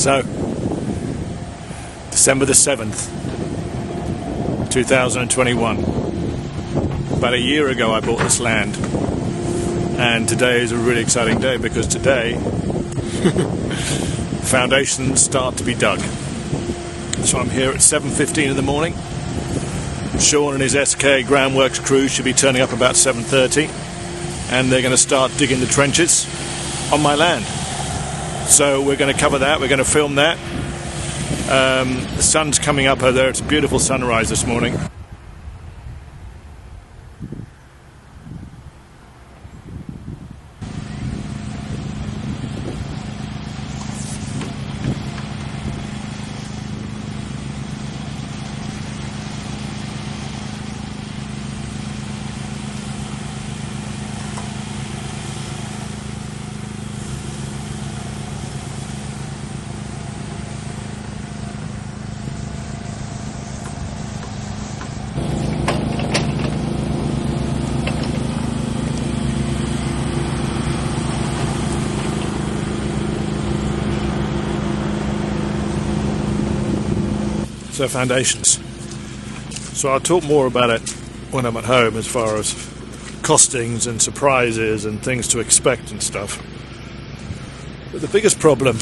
So, December the 7th, 2021. About a year ago I bought this land, and today is a really exciting day because today foundations start to be dug. So I'm here at 7:15 in the morning. Sean and his SK groundworks crew should be turning up about 7:30, and they're going to start digging the trenches on my land. So we're going to cover that, we're going to film that. The sun's coming up over there, it's a beautiful sunrise this morning. So foundations. So I'll talk more about it when I'm at home as far as costings and surprises and things to expect and stuff. But the biggest problem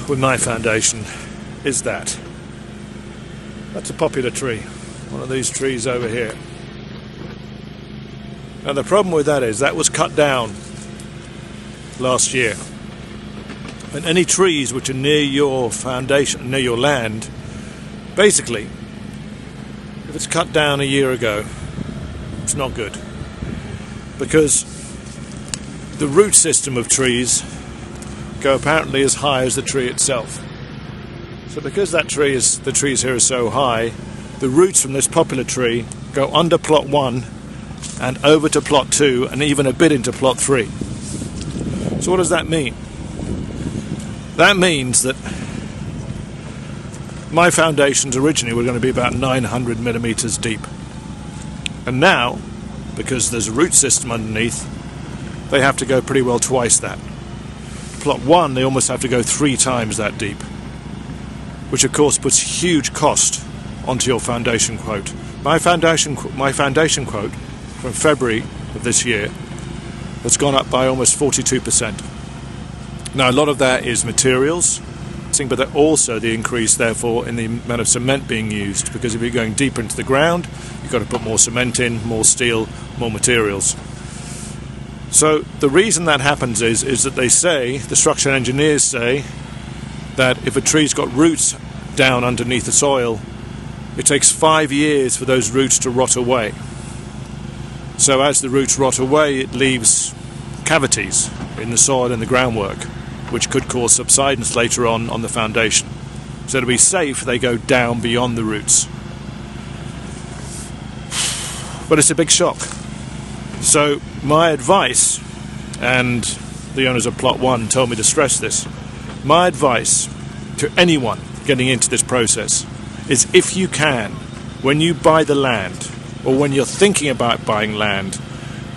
with my foundation is that. That's a popular tree. One of these trees over here. And the problem with that is that was cut down last year. And any trees which are near your foundation, near your land, basically, if it's cut down a year ago, it's not good, because the root system of trees go apparently as high as the tree itself. So because the trees here are so high, the roots from this popular tree go under plot 1 and over to plot 2 and even a bit into plot 3. So what does that mean? That means that my foundations originally were going to be about 900 millimeters deep, and now, because there's a root system underneath, they have to go pretty well twice that. Plot 1, they almost have to go 3 times that deep, which of course puts huge cost onto your foundation quote. My foundation quote from February of this year has gone up by almost 42%. Now a lot of that is materials, but also the increase, therefore, in the amount of cement being used, because if you're going deeper into the ground, you've got to put more cement in, more steel, more materials. So the reason that happens is that they say, the structural engineers say, that if a tree's got roots down underneath the soil, it takes 5 years for those roots to rot away. So as the roots rot away, it leaves cavities in the soil and the groundwork, which could cause subsidence later on the foundation. So to be safe, they go down beyond the roots. But it's a big shock. So my advice, and the owners of plot 1 told me to stress this, my advice to anyone getting into this process is, if you can, when you buy the land, or when you're thinking about buying land,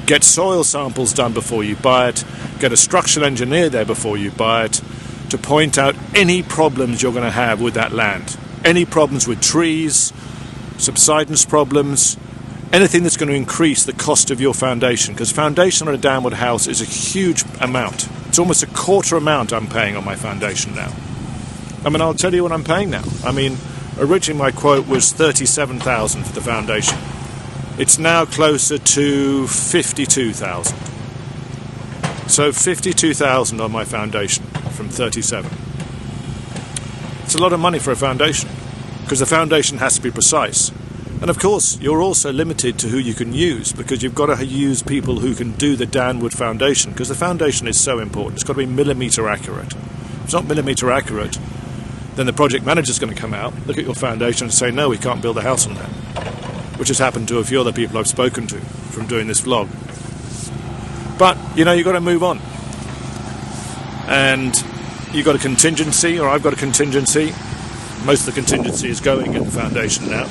get soil samples done before you buy it, get a structural engineer there before you buy it, to point out any problems you're going to have with that land. Any problems with trees, subsidence problems, anything that's going to increase the cost of your foundation, because foundation on a downward house is a huge amount. It's almost a quarter amount I'm paying on my foundation now. I mean, I'll tell you what I'm paying now. I mean, originally my quote was $37,000 for the foundation. It's now closer to $52,000. So $52,000 on my foundation from 37. It's a lot of money for a foundation, because the foundation has to be precise. And of course, you're also limited to who you can use, because you've got to use people who can do the downward foundation, because the foundation is so important. It's got to be millimetre accurate. If it's not millimetre accurate, then the project manager's going to come out, look at your foundation and say, no, we can't build a house on that. Which has happened to a few other people I've spoken to from doing this vlog. But, you know, you've got to move on. And you've got a contingency, or I've got a contingency. Most of the contingency is going in the foundation now.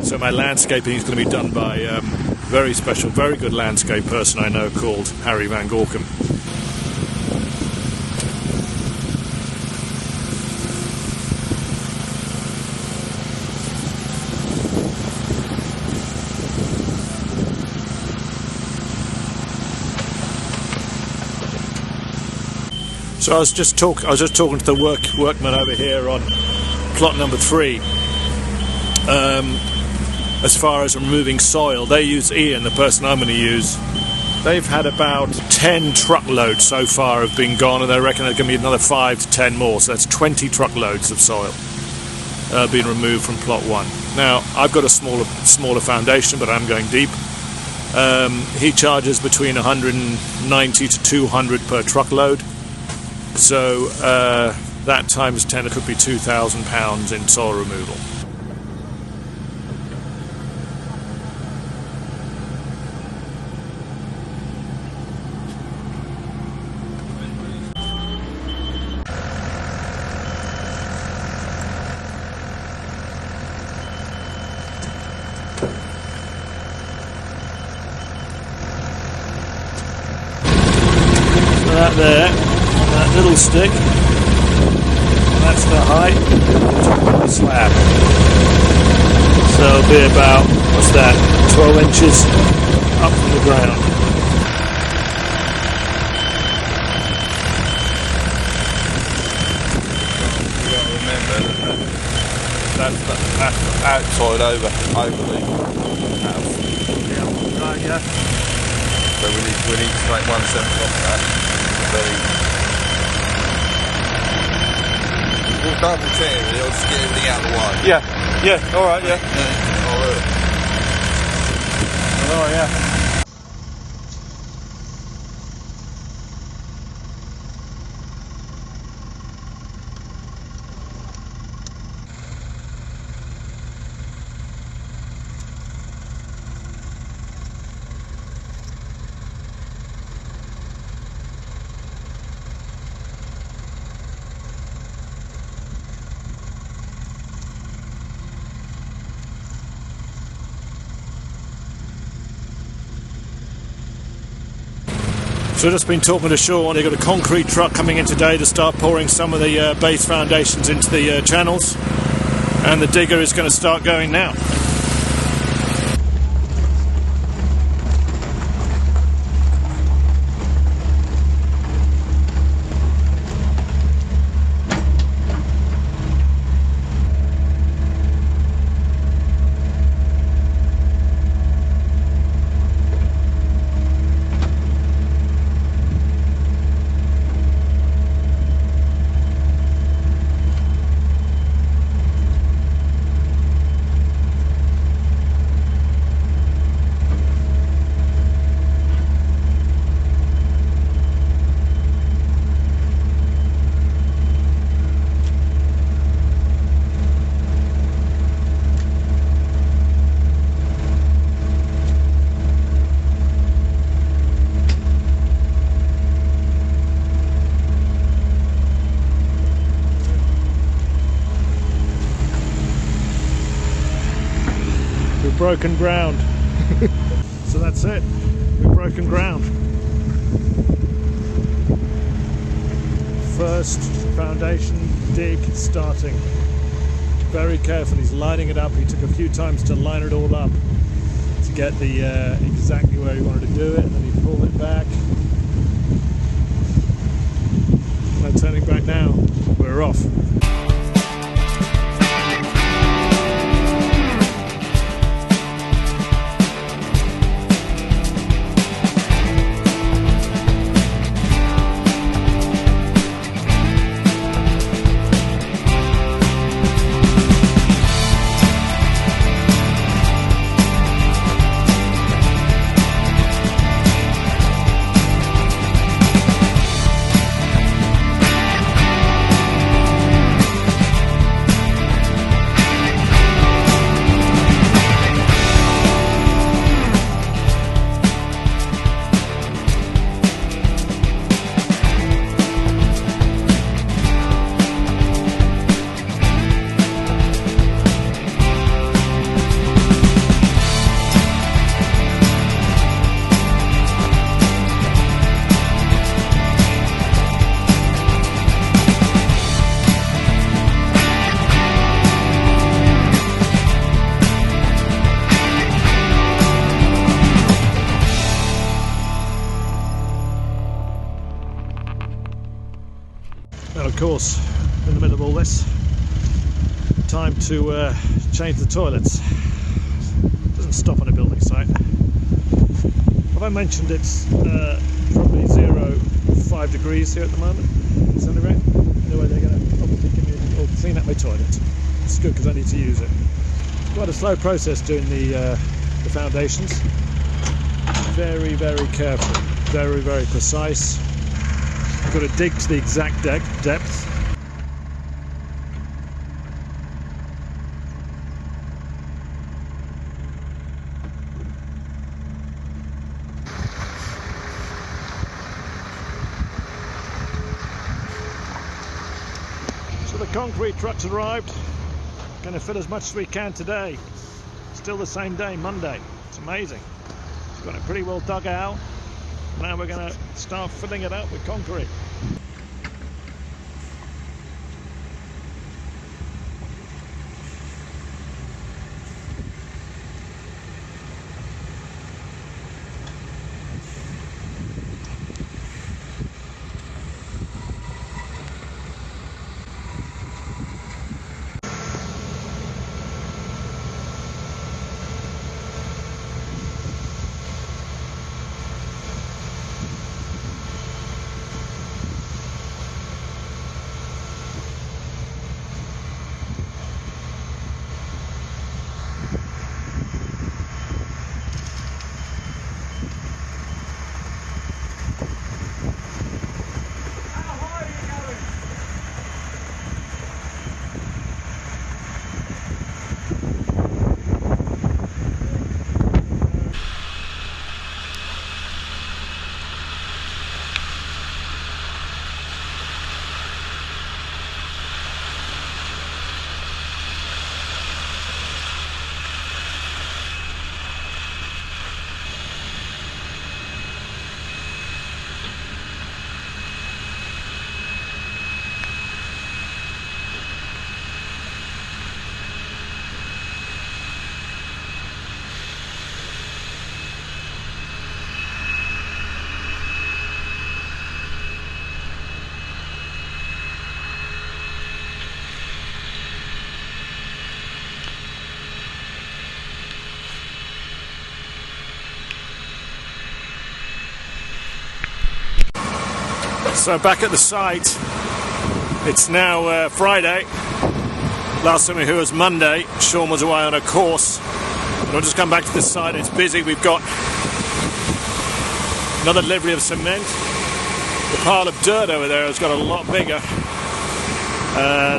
So my landscaping is going to be done by a very special, very good landscape person I know called Harry Van Gorkum. So I was just talking to the workman over here on plot number 3. As far as removing soil, they use Ian, the person I'm going to use. They've had about 10 truckloads so far have been gone, and they reckon there's going to be another 5 to 10 more. So that's 20 truckloads of soil being removed from plot 1. Now I've got a smaller foundation, but I'm going deep. He charges between 190 to 200 per truckload. So that times 10, it could be £2,000 in soil removal. That there, that little stick, that's the height of the slab. So it'll be about, what's that, 12 inches up from the ground. You've got to remember that's the outside over the house. Yeah, right, yeah. So we need to take 1/7 off that. We'll double check it, I'll just get everything out of the way. Yeah, alright, yeah. Oh, yeah. So I've just been talking to Sean. They've got a concrete truck coming in today to start pouring some of the base foundations into the channels, and the digger is going to start going now. We've broken ground. So that's it. We've broken ground. First foundation dig starting. Very careful. He's lining it up. He took a few times to line it all up to get the exactly where he wanted to do it, and then he pulled it back. No turning back now. We're off. And of course, in the middle of all this, time to change the toilets. Doesn't stop on a building site. Have I mentioned it's probably 5 degrees here at the moment, centigrade? Anyway, they're going to obviously give me or clean up my toilet. It's good because I need to use it. It's quite a slow process doing the foundations. Very, very careful, very, very precise. You've got to dig to the exact depth. So the concrete truck's arrived. Going to fill as much as we can today. Still the same day, Monday. It's amazing. Got it pretty well dug out. Now we're going to start filling it up with concrete. So back at the site, it's now Friday. Last time we were here was Monday. Sean was away on a course. And I'll just come back to the site. It's busy. We've got another delivery of cement. The pile of dirt over there has got a lot bigger.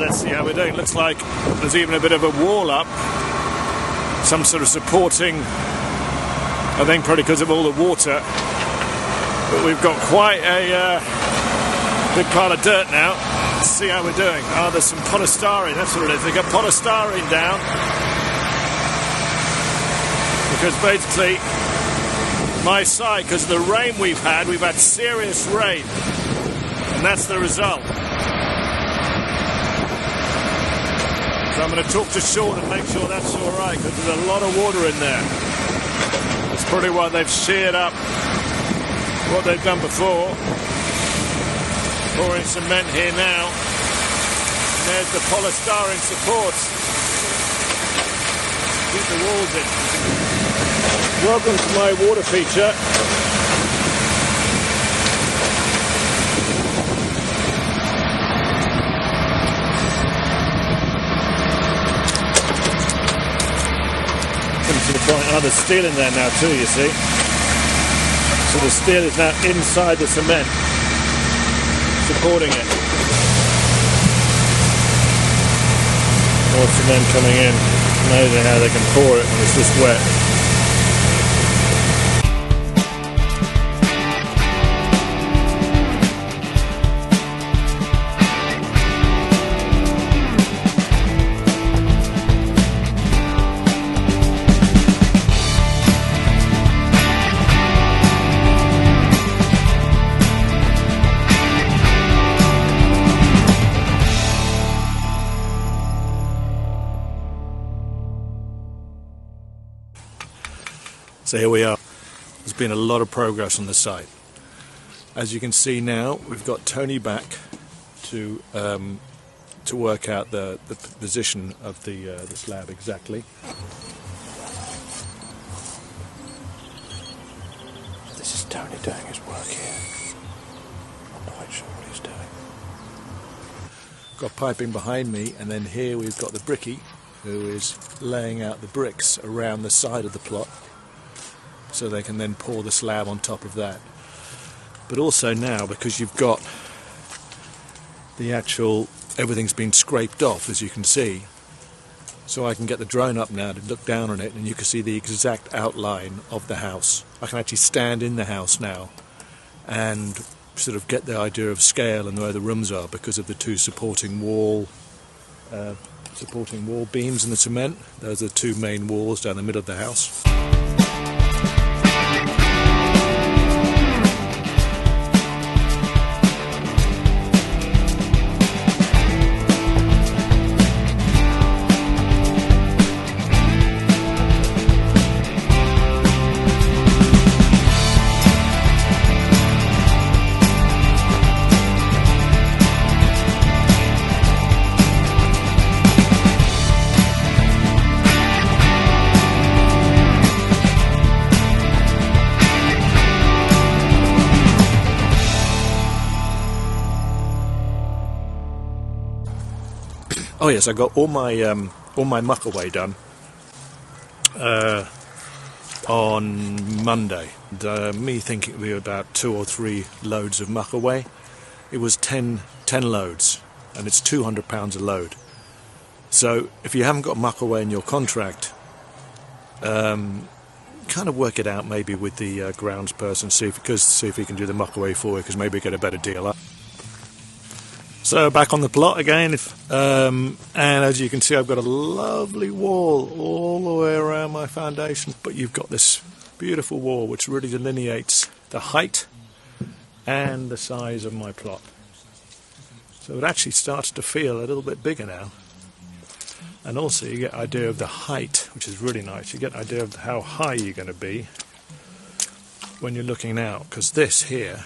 Let's see how we're doing. Looks like there's even a bit of a wall up. Some sort of supporting, I think probably because of all the water. But we've got quite a big pile of dirt now. Let's see how we're doing. Oh, there's some polystyrene, that's what it is. They got polystyrene down. Because basically, my site, because of the rain we've had serious rain. And that's the result. So I'm going to talk to Sean and make sure that's alright, because there's a lot of water in there. That's probably why they've sheared up what they've done before. Pouring cement here now. And there's the polystyrene supports. Keep the walls in. Welcome to my water feature. Come to the point. Oh, there's steel in there now too, you see. So the steel is now inside the cement, supporting it. More cement coming in. Amazing how they can pour it when it's just wet. So here we are. There's been a lot of progress on the site. As you can see now, we've got Tony back to work out the position of the slab exactly. This is Tony doing his work here. I'm not quite sure what he's doing. Got piping behind me, and then here we've got the brickie who is laying out the bricks around the side of the plot so they can then pour the slab on top of that. But also now, because you've got the actual, everything's been scraped off, as you can see, so I can get the drone up now to look down on it and you can see the exact outline of the house. I can actually stand in the house now and sort of get the idea of scale and where the rooms are because of the two supporting wall beams in the cement. Those are the two main walls down the middle of the house. Oh yes, I got all my muck away done on Monday. Me thinking it would be about 2 or 3 loads of muck away. It was 10 loads, and it's £200 a load. So if you haven't got muck away in your contract, kind of work it out maybe with the grounds person, see if he can do the muck away for you, because maybe get a better deal up. So back on the plot again, and as you can see I've got a lovely wall all the way around my foundation, but you've got this beautiful wall which really delineates the height and the size of my plot. So it actually starts to feel a little bit bigger now, and also you get an idea of the height, which is really nice. You get an idea of how high you're going to be when you're looking out, because this here,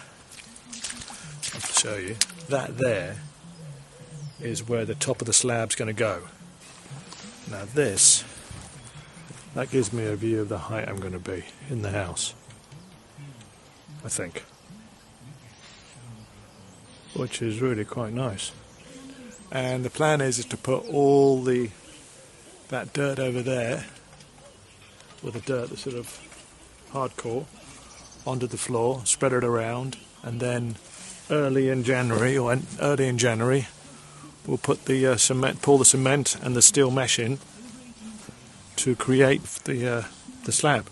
I'll show you, that there is where the top of the slab's going to go. Now this, that gives me a view of the height I'm going to be in the house, I think, which is really quite nice. And the plan is to put all that dirt over there, or the dirt that's sort of hardcore, onto the floor, spread it around, and then early in January, we'll put the cement, pour the cement and the steel mesh in to create the slab.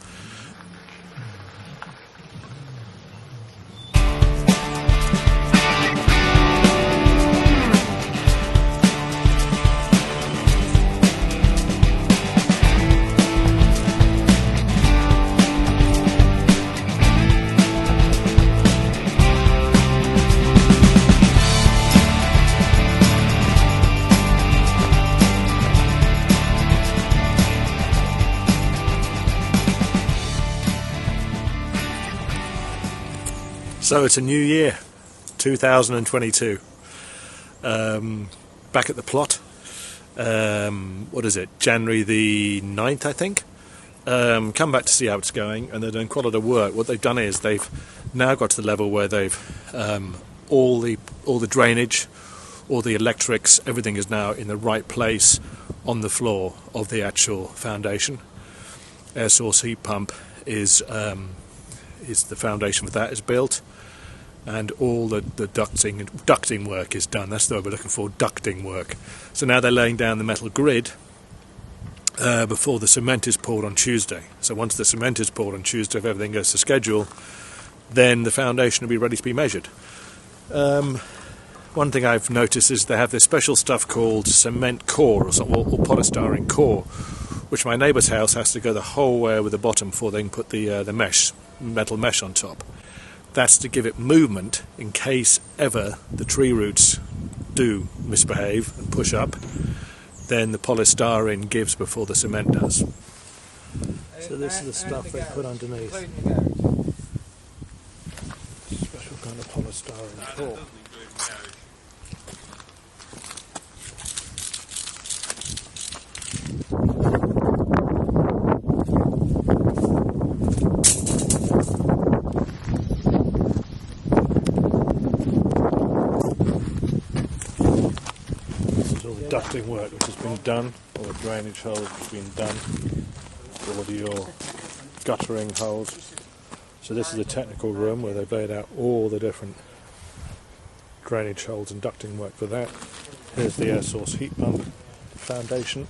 So it's a new year, 2022. Back at the plot. What is it? January the 9th, I think. Come back to see how it's going, and they're doing quite a lot of work. What they've done is they've now got to the level where they've all the drainage, all the electrics, everything is now in the right place on the floor of the actual foundation. Air source heat pump is the foundation for that is built, and all the ducting work is done. That's the word we're looking for, ducting work. So now they're laying down the metal grid before the cement is poured on Tuesday. So once the cement is poured on Tuesday, if everything goes to schedule, then the foundation will be ready to be measured. One thing I've noticed is they have this special stuff called cement core or polystyrene core, which my neighbour's house has to go the whole way over the bottom before they can put the metal mesh on top. That's to give it movement in case ever the tree roots do misbehave and push up, then the polystyrene gives before the cement does. So this is the stuff they put underneath. Special kind of polystyrene core. ducting work which has been done, all the drainage holes which have been done, all of your guttering holes. So this is a technical room where they've laid out all the different drainage holes and ducting work for that. Here's the air source heat pump foundation.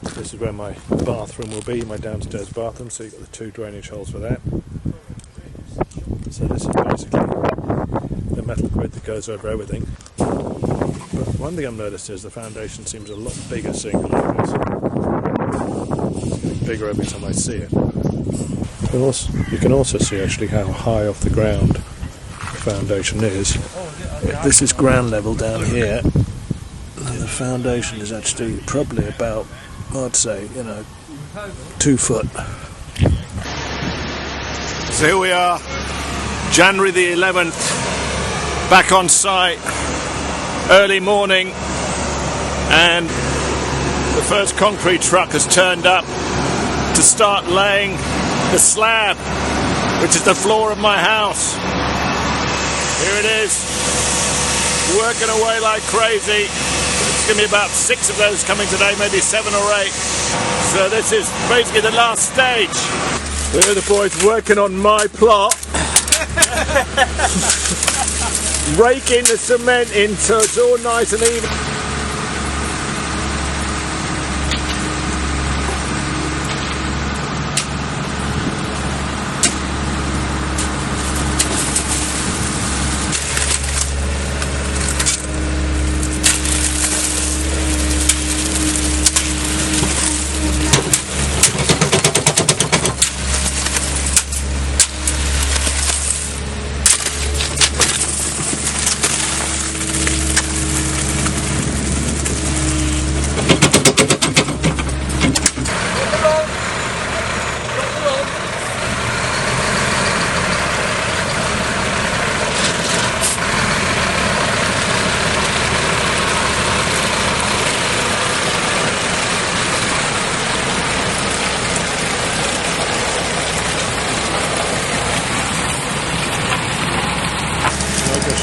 This is where my bathroom will be, my downstairs bathroom, so you've got the 2 drainage holes for that. So this is basically the metal grid that goes over everything. But one thing I've noticed is the foundation seems a lot bigger seeing like this. It's getting bigger every time I see it. You can also see actually how high off the ground the foundation is. This is ground level down here, and the foundation is actually probably about, I'd say, 2 foot. So here we are, January the 11th, back on site, early morning, and the first concrete truck has turned up to start laying the slab, which is the floor of my house. Here it is, working away like crazy. It's going to be about 6 of those coming today, maybe 7 or 8. So this is basically the last stage. Here are the boys working on my plot. Raking the cement in so it's all nice and even.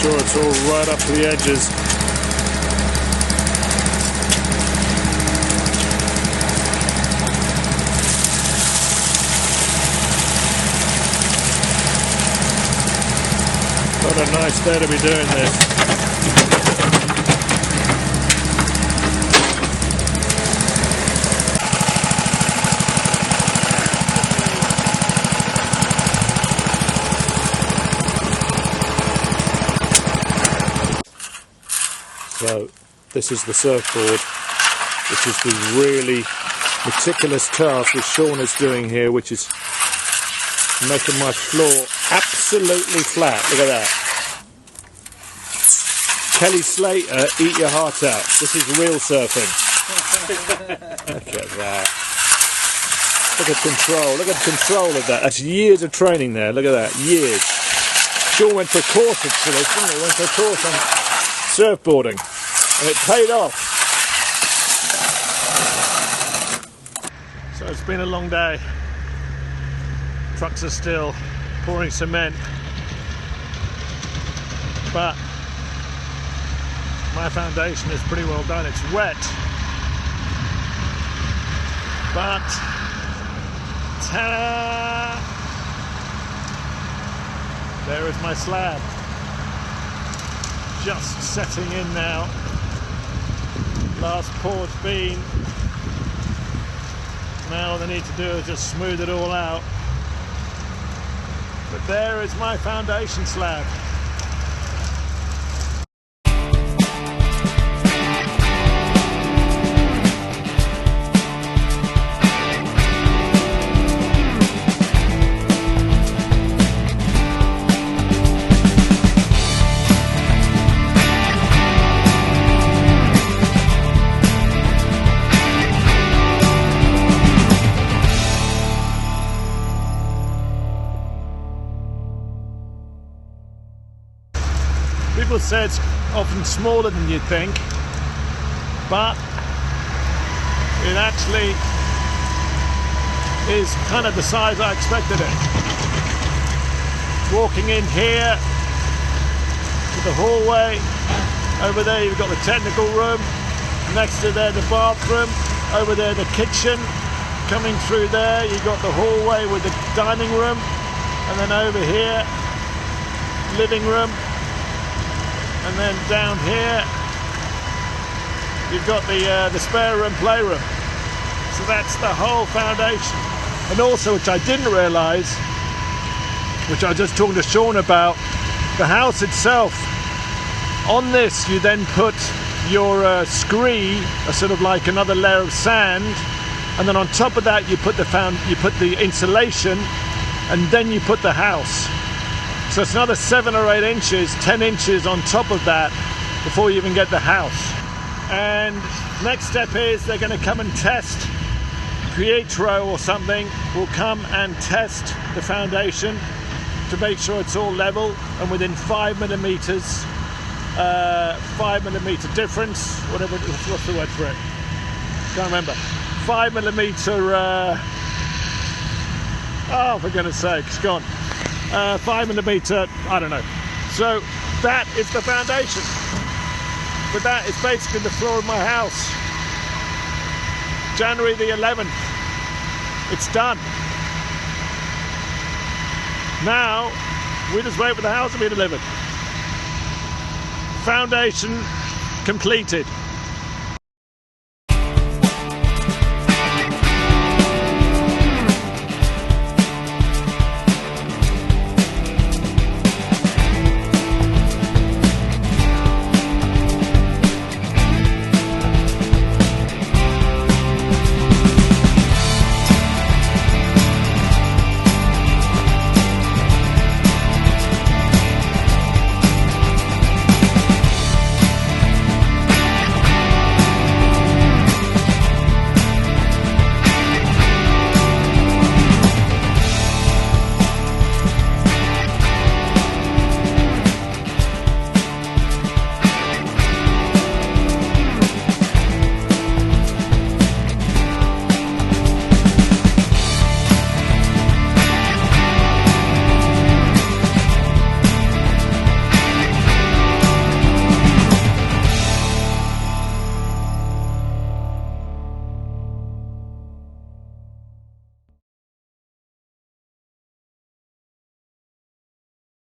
Sure, it's all right up to the edges. What a nice day to be doing this. So this is the surfboard, which is the really meticulous task that Sean is doing here, which is making my floor absolutely flat. Look at that. Kelly Slater, eat your heart out. This is real surfing. Look at that. Look at control. Look at control of that. That's years of training there. Look at that. Years. Sean went for a course for this, didn't he? Went for a course on surfboarding, and it paid off. So it's been a long day. Trucks are still pouring cement, but my foundation is pretty well done. It's wet, but ta-da! There is my slab. Just setting in now. Last pour's been. Now all they need to do is just smooth it all out. But there is my foundation slab. People say it's often smaller than you'd think, but it actually is kind of the size I expected it. Walking in here to the hallway, Over there you've got the technical room. Next to there the bathroom. Over there the kitchen. Coming through there you've got the hallway with the dining room. And then over here, living room. And then down here you've got the spare room, playroom. So that's the whole foundation. And also, which I didn't realise, which I was just talking to Sean about, the house itself, on this you then put your scree, a sort of like another layer of sand, and then on top of that you put the insulation, and then you put the house. So it's another 7 or 8 inches, 10 inches on top of that before you even get the house. And next step is they're going to come and test. Pietro or something will come and test the foundation to make sure it's all level and within 5 millimeters, 5 millimeter difference, whatever, what's the word for it? Can't remember. 5 millimeter, oh, for goodness sake, it's gone. 5 millimeter, I don't know. So that is the foundation. But that is basically the floor of my house. January the 11th. It's done. Now, we just wait for the house to be delivered. Foundation completed.